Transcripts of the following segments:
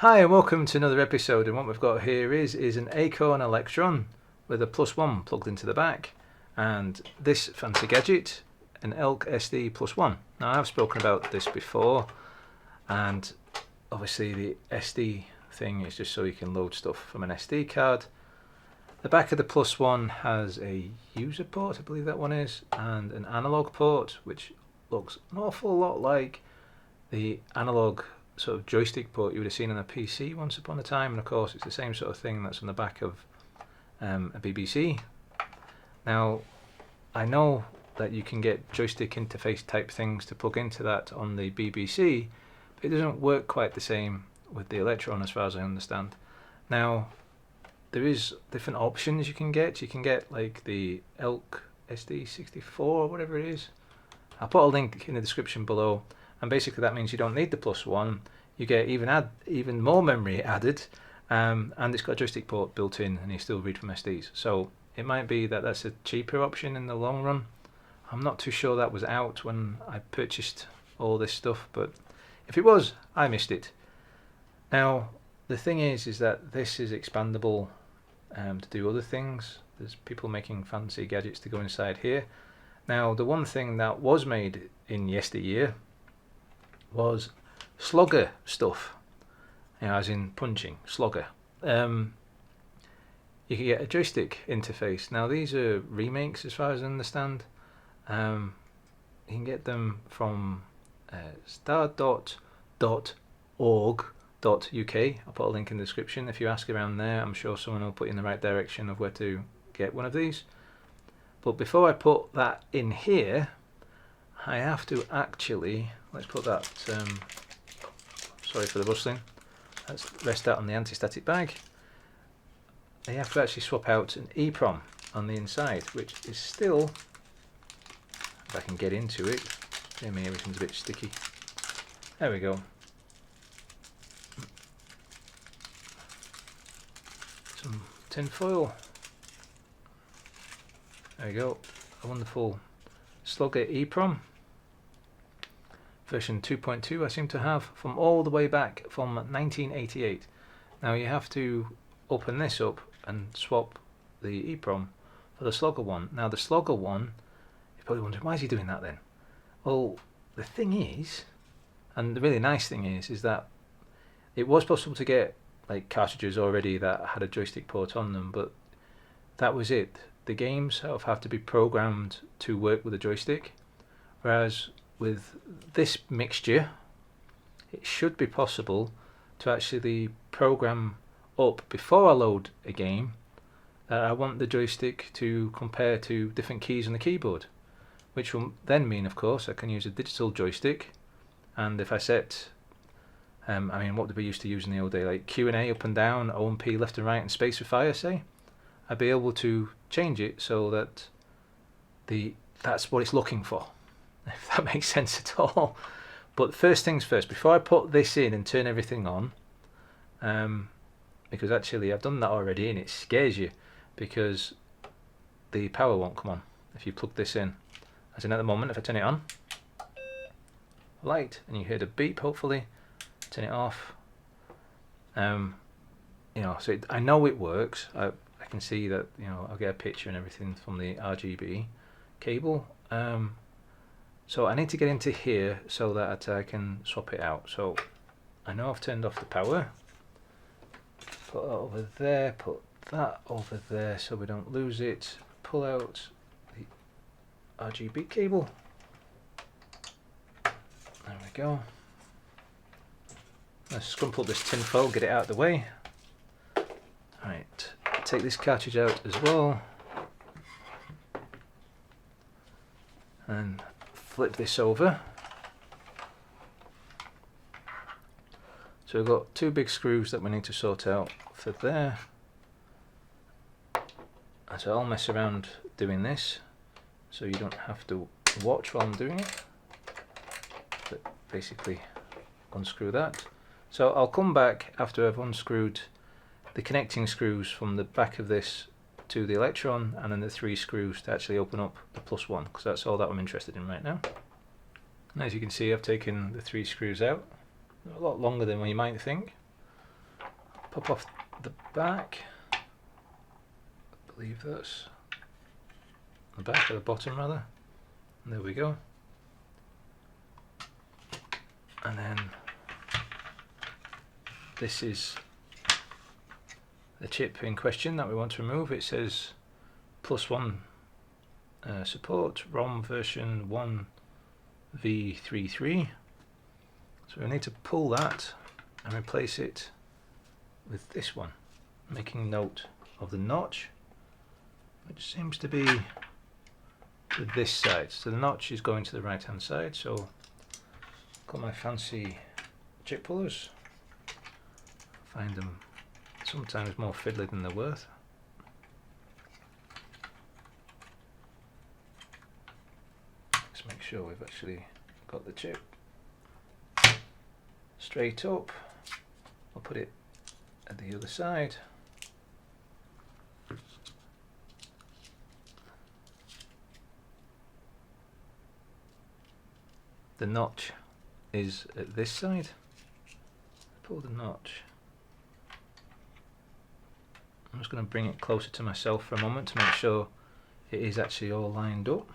Hi and welcome to another episode, and what we've got here is an Acorn Electron with a +1 plugged into the back, and this fancy gadget, an ELK SD +1. Now I've spoken about this before, and obviously the SD thing is just so you can load stuff from an SD card. The back of the +1 has a user port, I believe that one is, and an analog port, which looks an awful lot like the analog sort of joystick port you would have seen on a PC once upon a time, and of course it's the same sort of thing that's on the back of a BBC. Now I know that you can get joystick interface type things to plug into that on the BBC, but it doesn't work quite the same with the Electron as far as I understand. Now there is different options you can get. You can get like the ELK SD64 or whatever it is. I'll put a link in the description below. And basically that means you don't need the +1, you get even more memory added, and it's got a joystick port built in, and you still read from SDs. So it might be that that's a cheaper option in the long run. I'm not too sure that was out when I purchased all this stuff, but if it was, I missed it. Now the thing is that this is expandable to do other things. There's people making fancy gadgets to go inside here. Now the one thing that was made in yesteryear was slogger stuff, as in punching, slogger. You can get a joystick interface. Now these are remakes as far as I understand. You can get them from star.org.uk. I'll put a link in the description. If you ask around there, I'm sure someone will put you in the right direction of where to get one of these. But before I put that in here, I have to actually, let's put that, sorry for the rustling, let's rest that on the anti-static bag. I have to actually swap out an EEPROM on the inside, which is still, if I can get into it, dear me, everything's a bit sticky. There we go. Some tin foil. There we go, a wonderful Slogger EEPROM. Version 2.2 I seem to have, from all the way back from 1988. Now you have to open this up and swap the EEPROM for the Slogger one. Now the Slogger one, you're probably wondering, why is he doing that then? Well, the thing is, and the really nice thing is that it was possible to get like cartridges already that had a joystick port on them, but that was it. The games have to be programmed to work with a joystick, whereas with this mixture it should be possible to actually program up before I load a game that I want the joystick to compare to different keys on the keyboard, which will then mean, of course, I can use a digital joystick. And if I set what did we used to use in the old day, like Q&A up and down, O and P left and right, and space for fire, say, I'd be able to change it so that that's what it's looking for, if that makes sense at all. But first things first, before I put this in and turn everything on, because actually I've done that already and it scares you because the power won't come on if you plug this in. As in at the moment, if I turn it on, light, and you hear the beep, hopefully, turn it off. So I know it works. I can see that, I'll get a picture and everything from the RGB cable. So I need to get into here so that I can swap it out. So I know I've turned off the power. Put that over there, put that over there so we don't lose it. Pull out the RGB cable. There we go. Let's scrumple up this tin foil, get it out of the way. Right, take this cartridge out as well. And flip this over. So we've got two big screws that we need to sort out for there. And so I'll mess around doing this so you don't have to watch while I'm doing it. But basically unscrew that. So I'll come back after I've unscrewed the connecting screws from the back of this to the Electron, and then the 3 screws to actually open up the +1, because that's all that I'm interested in right now. And as you can see, I've taken the 3 screws out. A lot longer than what you might think. pop off the back. I believe that's the back or the bottom rather. And there we go. And then this is the chip in question that we want to remove. It says +1 support, ROM version 1v33. So we need to pull that and replace it with this one, making note of the notch, which seems to be to this side. So the notch is going to the right hand side, so got my fancy chip pullers. Find them sometimes more fiddly than they're worth. Let's make sure we've actually got the chip straight up. I'll put it at the other side. The notch is at this side. Pull the notch. I'm just going to bring it closer to myself for a moment to make sure it is actually all lined up.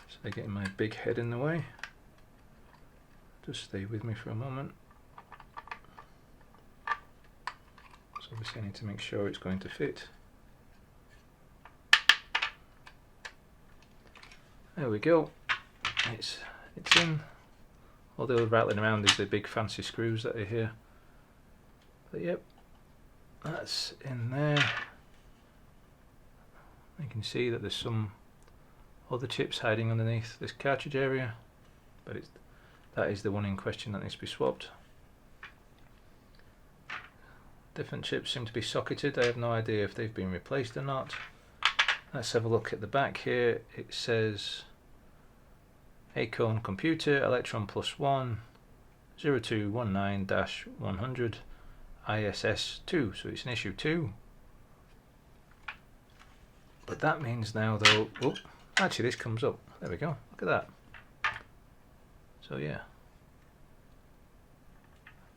So they're getting my big head in the way. Just stay with me for a moment. So obviously I need to make sure it's going to fit. There we go. It's in. All the rattling around is the big fancy screws that are here. But yep, that's in there. You can see that there's some other chips hiding underneath this cartridge area, but that is the one in question that needs to be swapped. Different chips seem to be socketed. I have no idea if they've been replaced or not. Let's have a look at the back here. It says Acorn Computer Electron +1 0219-100 ISS2, so it's an issue 2. But that means now though, oh, actually this comes up. There we go, look at that. So yeah,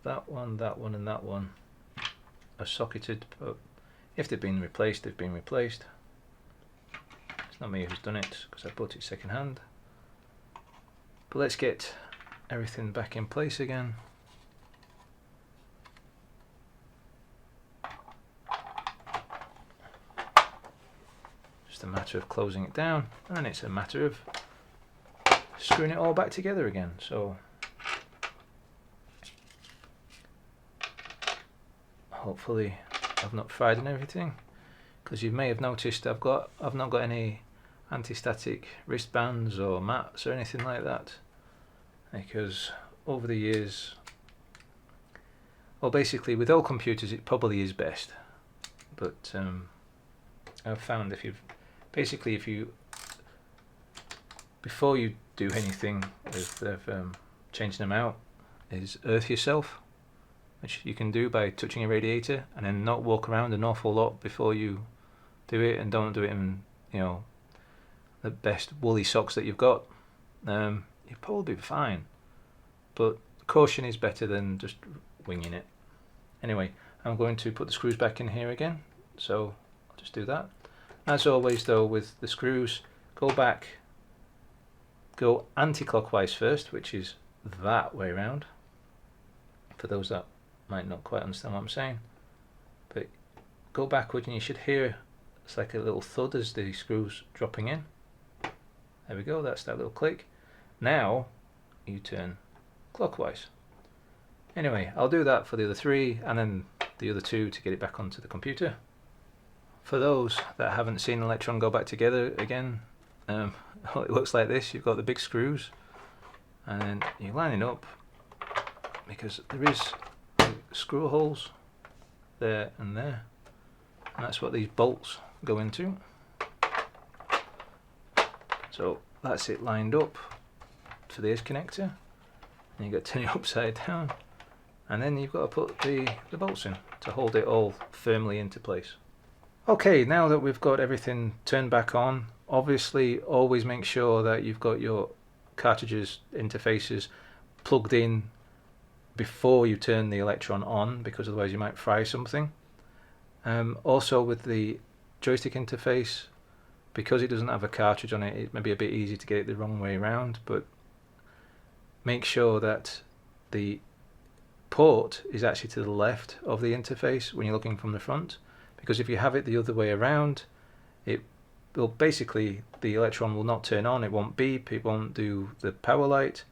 that one and that one are socketed, but if they've been replaced, they've been replaced. It's not me who's done it because I bought it second hand. But let's get everything back in place again. Just a matter of closing it down, and then it's a matter of screwing it all back together again. So hopefully I've not fried and everything, because you may have noticed I've not got any anti-static wristbands or mats or anything like that, because over the years, well, basically with all computers it probably is best, but I've found if you before you do anything with changing them out, is earth yourself, which you can do by touching a radiator, and then not walk around an awful lot before you do it, and don't do it in, you know, the best woolly socks that you've got. You'll probably be fine, but caution is better than just winging it. Anyway, I'm going to put the screws back in here again, so I'll just do that. As always though, with the screws, go anti-clockwise first, which is that way around, for those that might not quite understand what I'm saying. But go backwards and you should hear, it's like a little thud as the screws dropping in. There we go, that's that little click. Now you turn clockwise. Anyway, I'll do that for the other 3 and then the other 2 to get it back onto the computer. For those that haven't seen Electron go back together again, it looks like this. You've got the big screws and then you're lining up, because there is screw holes there and there, and that's what these bolts go into. So that's it lined up for the edge connector, and you've got to turn it upside down, and then you've got to put the bolts in to hold it all firmly into place. Okay, now that we've got everything turned back on, obviously always make sure that you've got your cartridges interfaces plugged in before you turn the Electron on, because otherwise you might fry something. Also with the joystick interface, because it doesn't have a cartridge on it, it may be a bit easy to get it the wrong way around, but make sure that the port is actually to the left of the interface when you're looking from the front, because if you have it the other way around, it will basically, the Electron will not turn on, it won't beep, it won't do the power light,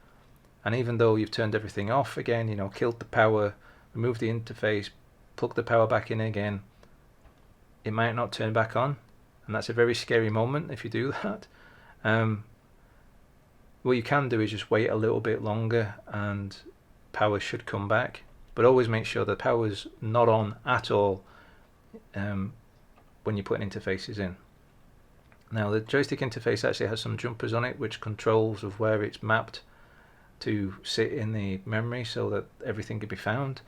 and even though you've turned everything off again, you know, killed the power, removed the interface, plugged the power back in again, it might not turn back on, and that's a very scary moment if you do that. What you can do is just wait a little bit longer and power should come back, but always make sure the power's not on at all when you're putting interfaces in. Now the joystick interface actually has some jumpers on it which controls of where it's mapped to sit in the memory so that everything can be found.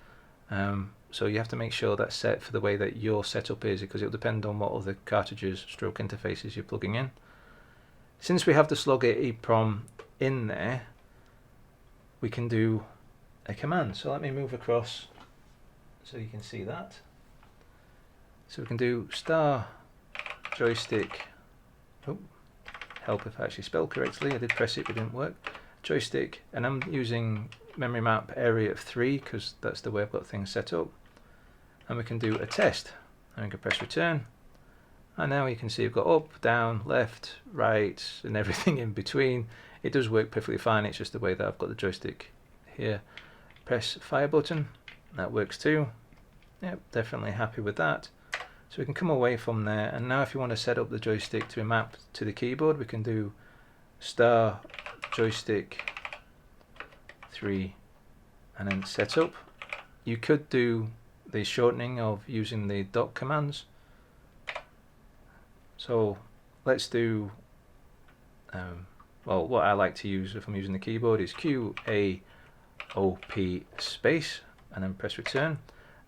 So you have to make sure that's set for the way that your setup is, because it will depend on what other cartridges stroke interfaces you're plugging in. Since we have the Slogger EEPROM in there, we can do a command. So let me move across so you can see that. So we can do star joystick, help if I actually spell correctly, I did press it but it didn't work, joystick, and I'm using memory map area of 3 because that's the way I've got things set up, and we can do a test, and we can press return, and now you can see I've got up, down, left, right and everything in between. It does work perfectly fine, it's just the way that I've got the joystick here. Press fire button, that works too. Yep, definitely happy with that. So we can come away from there, and now if you want to set up the joystick to map to the keyboard, we can do star joystick 3 and then set up. You could do the shortening of using the dot commands. So let's do, well, what I like to use if I'm using the keyboard is QAOP space and then press return.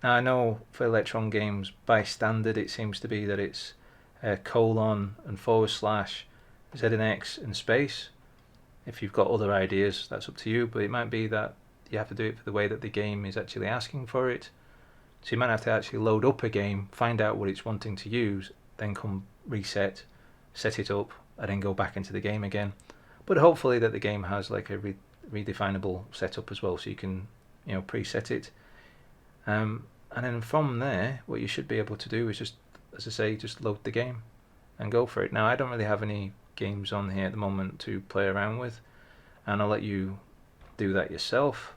Now I know for Electron games by standard it seems to be that it's colon and / Z and X and space. If you've got other ideas, that's up to you, but it might be that you have to do it for the way that the game is actually asking for it. So you might have to actually load up a game, find out what it's wanting to use, then come reset, set it up, and then go back into the game again. But hopefully that the game has like a redefinable setup as well, so you can, you know, preset it. And then from there, what you should be able to do is just, as I say, just load the game and go for it. Now I don't really have any games on here at the moment to play around with, and I'll let you do that yourself.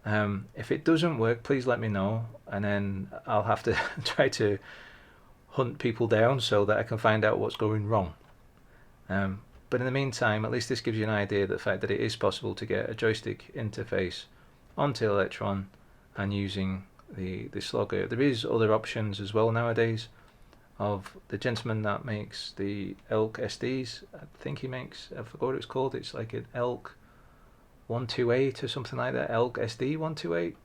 If it doesn't work, please let me know, and then I'll have to try to hunt people down so that I can find out what's going wrong. But in the meantime, at least this gives you an idea of the fact that it is possible to get a joystick interface onto Electron and using the Slogger. There is other options as well nowadays. Of the gentleman that makes the ELK SDs, I think he makes, I forgot what it's called, it's like an ELK 128 or something like that, ELK SD 128,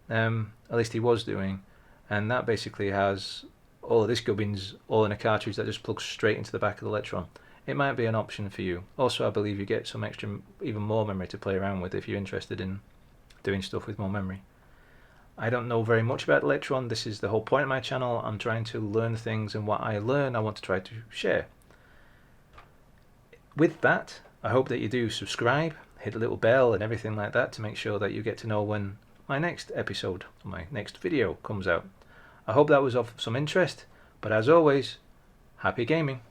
at least he was doing, and that basically has all of this gubbins all in a cartridge that just plugs straight into the back of the Electron. It might be an option for you. Also I believe you get some extra, even more memory to play around with if you're interested in doing stuff with more memory. I don't know very much about Electron. This is the whole point of my channel. I'm trying to learn things, and what I learn I want to try to share. With that, I hope that you do subscribe, hit the little bell and everything like that to make sure that you get to know when my next episode, or my next video comes out. I hope that was of some interest, but as always, happy gaming.